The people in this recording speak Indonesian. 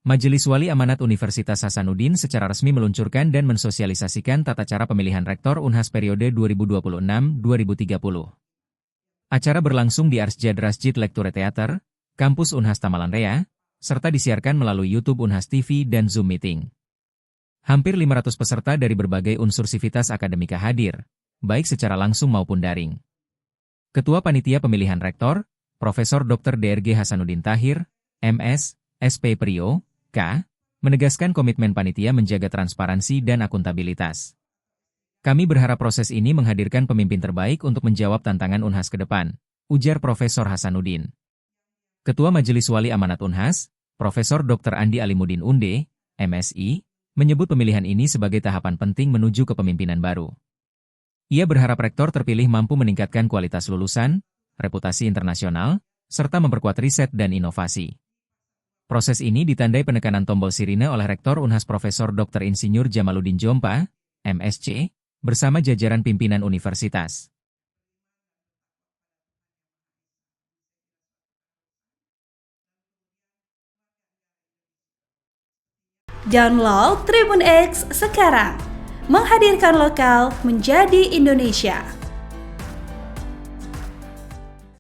Majelis Wali Amanat Universitas Hasanuddin secara resmi meluncurkan dan mensosialisasikan tata cara pemilihan rektor Unhas periode 2026-2030. Acara berlangsung di Arsjad Rasjid Lekture Theater, Kampus Unhas Tamalanrea, serta disiarkan melalui YouTube Unhas TV dan Zoom Meeting. Hampir 500 peserta dari berbagai unsur sivitas akademika hadir, baik secara langsung maupun daring. Ketua Panitia Pemilihan Rektor, Profesor Dr. DRG Hasanuddin Tahir, MS, SP Prio, K, menegaskan komitmen panitia menjaga transparansi dan akuntabilitas. Kami berharap proses ini menghadirkan pemimpin terbaik untuk menjawab tantangan Unhas ke depan, ujar Profesor Hasanuddin. Ketua Majelis Wali Amanat Unhas, Profesor Dr. Andi Alimuddin Unde, MSI, menyebut pemilihan ini sebagai tahapan penting menuju kepemimpinan baru. Ia berharap rektor terpilih mampu meningkatkan kualitas lulusan, reputasi internasional, serta memperkuat riset dan inovasi. Proses ini ditandai penekanan tombol sirine oleh Rektor Unhas Profesor Dr. Insinyur Jamaluddin Jompa, MSc, bersama jajaran pimpinan universitas. Download Tribun X sekarang, menghadirkan lokal menjadi Indonesia.